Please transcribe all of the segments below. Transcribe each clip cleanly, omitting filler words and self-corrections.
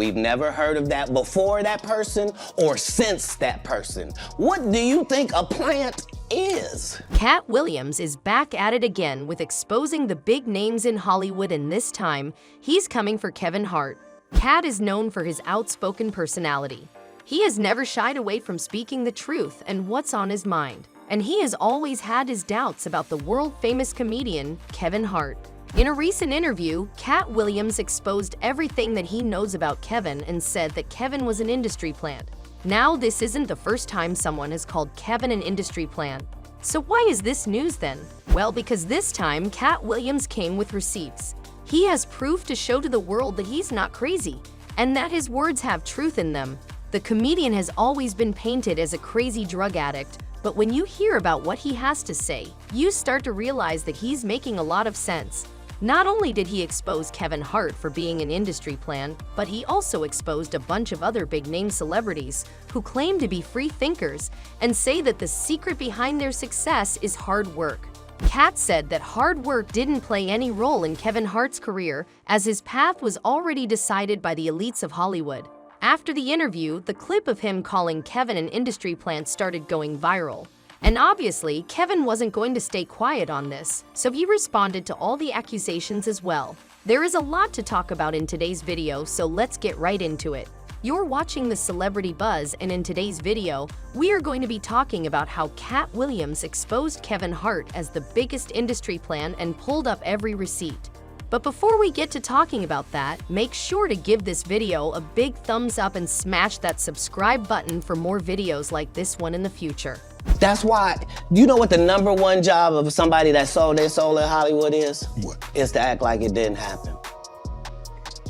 We've never heard of that before that person or since that person. What do you think a plant is? Katt Williams is back at it again with exposing the big names in Hollywood, and this time, he's coming for Kevin Hart. Katt is known for his outspoken personality. He has never shied away from speaking the truth and what's on his mind. And he has always had his doubts about the world-famous comedian Kevin Hart. In a recent interview, Katt Williams exposed everything that he knows about Kevin and said that Kevin was an industry plant. Now, this isn't the first time someone has called Kevin an industry plant. So why is this news then? Well, because this time, Katt Williams came with receipts. He has proof to show to the world that he's not crazy, and that his words have truth in them. The comedian has always been painted as a crazy drug addict, but when you hear about what he has to say, you start to realize that he's making a lot of sense. Not only did he expose Kevin Hart for being an industry plant, but he also exposed a bunch of other big-name celebrities who claim to be free thinkers and say that the secret behind their success is hard work. Katt said that hard work didn't play any role in Kevin Hart's career, as his path was already decided by the elites of Hollywood. After the interview, the clip of him calling Kevin an industry plant started going viral. And obviously, Kevin wasn't going to stay quiet on this, so he responded to all the accusations as well. There is a lot to talk about in today's video, so let's get right into it. You're watching the Celebrity Buzz, and in today's video, we are going to be talking about how Katt Williams exposed Kevin Hart as the biggest industry plant and pulled up every receipt. But before we get to talking about that, make sure to give this video a big thumbs up and smash that subscribe button for more videos like this one in the future. That's why, you know what the #1 job of somebody that sold their soul in Hollywood is? What? Is to act like it didn't happen.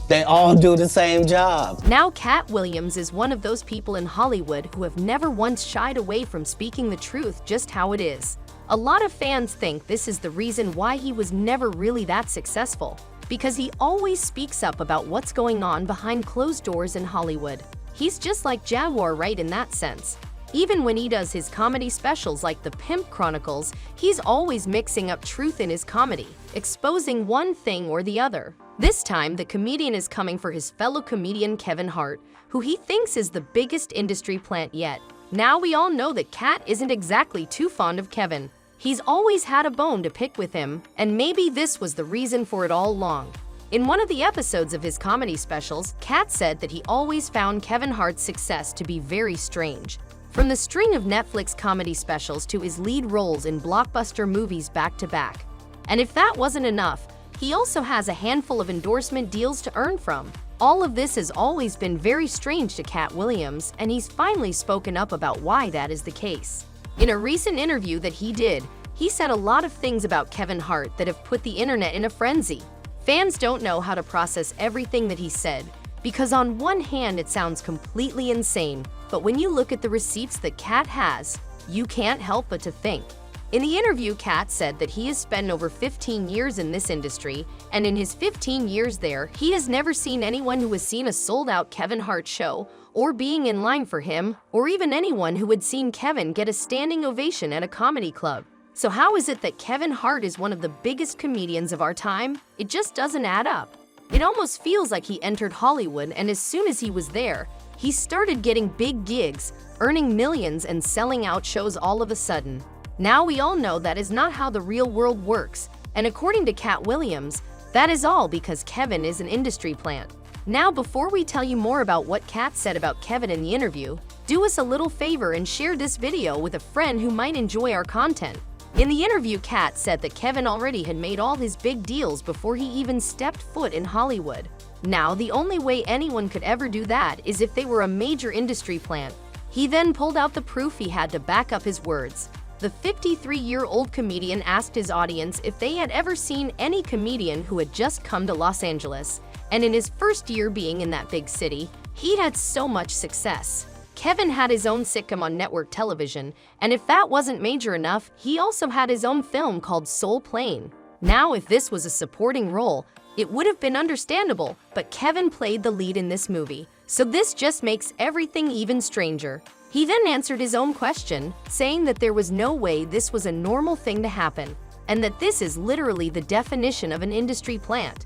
They all do the same job. Now, Katt Williams is one of those people in Hollywood who have never once shied away from speaking the truth just how it is. A lot of fans think this is the reason why he was never really that successful, because he always speaks up about what's going on behind closed doors in Hollywood. He's just like Jaguar, right, in that sense. Even when he does his comedy specials like The Pimp Chronicles, he's always mixing up truth in his comedy, exposing one thing or the other. This time, the comedian is coming for his fellow comedian Kevin Hart, who he thinks is the biggest industry plant yet. Now we all know that Katt isn't exactly too fond of Kevin. He's always had a bone to pick with him, and maybe this was the reason for it all along. In one of the episodes of his comedy specials, Katt said that he always found Kevin Hart's success to be very strange. From the string of Netflix comedy specials to his lead roles in blockbuster movies back-to-back. And if that wasn't enough, he also has a handful of endorsement deals to earn from. All of this has always been very strange to Katt Williams, and he's finally spoken up about why that is the case. In a recent interview that he did, he said a lot of things about Kevin Hart that have put the internet in a frenzy. Fans don't know how to process everything that he said, because on one hand it sounds completely insane, but when you look at the receipts that Katt has, you can't help but to think. In the interview, Katt said that he has spent over 15 years in this industry, and in his 15 years there, he has never seen anyone who has seen a sold-out Kevin Hart show, or being in line for him, or even anyone who had seen Kevin get a standing ovation at a comedy club. So how is it that Kevin Hart is one of the biggest comedians of our time? It just doesn't add up. It almost feels like he entered Hollywood, and as soon as he was there, he started getting big gigs, earning millions and selling out shows all of a sudden. Now we all know that is not how the real world works, and according to Katt Williams, that is all because Kevin is an industry plant. Now, before we tell you more about what Katt said about Kevin in the interview, do us a little favor and share this video with a friend who might enjoy our content. In the interview, Katt said that Kevin already had made all his big deals before he even stepped foot in Hollywood. Now, the only way anyone could ever do that is if they were a major industry plant. He then pulled out the proof he had to back up his words. The 53-year-old comedian asked his audience if they had ever seen any comedian who had just come to Los Angeles, and in his first year being in that big city, he'd had so much success. Kevin had his own sitcom on network television, and if that wasn't major enough, he also had his own film called Soul Plane. Now, if this was a supporting role, it would have been understandable, but Kevin played the lead in this movie, so this just makes everything even stranger. He then answered his own question, saying that there was no way this was a normal thing to happen, and that this is literally the definition of an industry plant.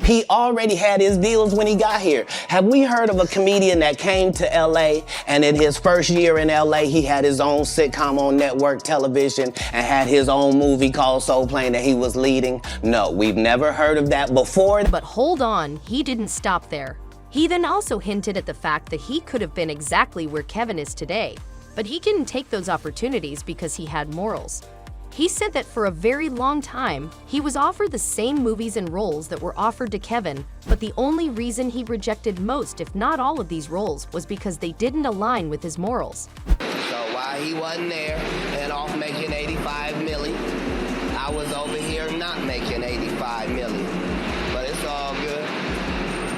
He already had his deals when he got here. Have we heard of a comedian that came to LA and in his first year in LA, he had his own sitcom on network television and had his own movie called Soul Plane that he was leading? No, we've never heard of that before. But hold on, he didn't stop there. He then also hinted at the fact that he could have been exactly where Kevin is today, but he didn't take those opportunities because he had morals. He said that for a very long time, he was offered the same movies and roles that were offered to Kevin, but the only reason he rejected most, if not all of these roles, was because they didn't align with his morals. So while he wasn't there and off making 85 million, I was over here not making 85 million. But it's all good.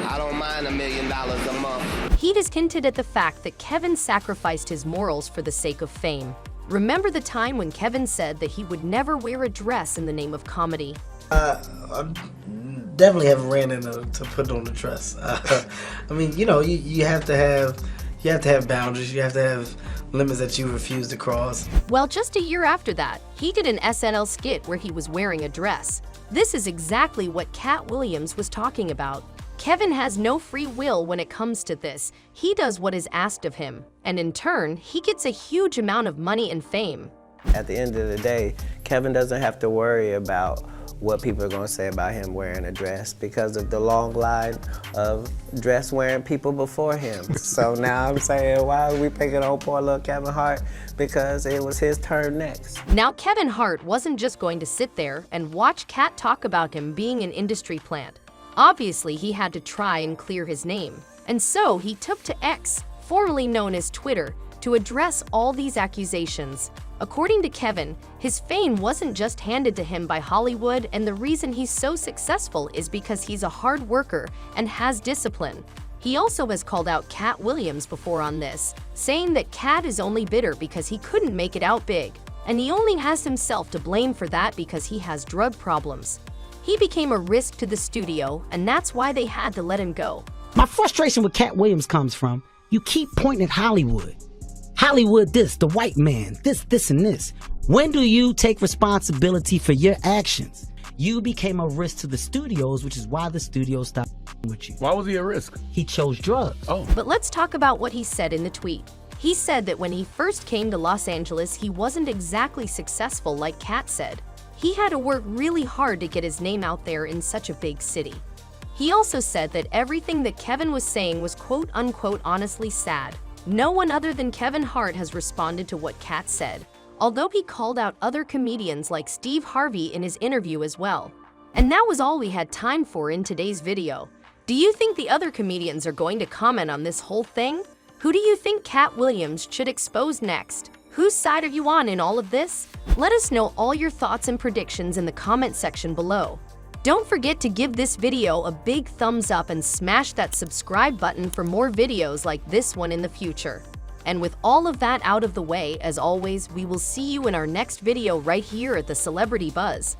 I don't mind $1 million a month. He just hinted at the fact that Kevin sacrificed his morals for the sake of fame. Remember the time when Kevin said that he would never wear a dress in the name of comedy? I definitely haven't ran into to put on the dress. I mean, you know, you have to have boundaries. You have to have limits that you refuse to cross. Well, just a year after that, he did an SNL skit where he was wearing a dress. This is exactly what Katt Williams was talking about. Kevin has no free will when it comes to this. He does what is asked of him, and in turn, he gets a huge amount of money and fame. At the end of the day, Kevin doesn't have to worry about what people are going to say about him wearing a dress because of the long line of dress-wearing people before him. So now I'm saying, why are we picking on poor little Kevin Hart? Because it was his turn next. Now, Kevin Hart wasn't just going to sit there and watch Katt talk about him being an industry plant. Obviously, he had to try and clear his name. And so he took to X, formerly known as Twitter, to address all these accusations. According to Kevin, his fame wasn't just handed to him by Hollywood, and the reason he's so successful is because he's a hard worker and has discipline. He also has called out Katt Williams before on this, saying that Katt is only bitter because he couldn't make it out big, and he only has himself to blame for that because he has drug problems. He became a risk to the studio, and that's why they had to let him go. My frustration with Katt Williams comes from, you keep pointing at Hollywood. Hollywood this, the white man, this, and this. When do you take responsibility for your actions? You became a risk to the studios, which is why the studios stopped with you. Why was he a risk? He chose drugs. Oh. But let's talk about what he said in the tweet. He said that when he first came to Los Angeles, he wasn't exactly successful like Katt said. He had to work really hard to get his name out there in such a big city. He also said that everything that Kevin was saying was quote-unquote honestly sad. No one other than Kevin Hart has responded to what Katt said, although he called out other comedians like Steve Harvey in his interview as well. And that was all we had time for in today's video. Do you think the other comedians are going to comment on this whole thing? Who do you think Katt Williams should expose next? Whose side are you on in all of this? Let us know all your thoughts and predictions in the comment section below. Don't forget to give this video a big thumbs up and smash that subscribe button for more videos like this one in the future. And with all of that out of the way, as always, we will see you in our next video right here at the Celebrity Buzz.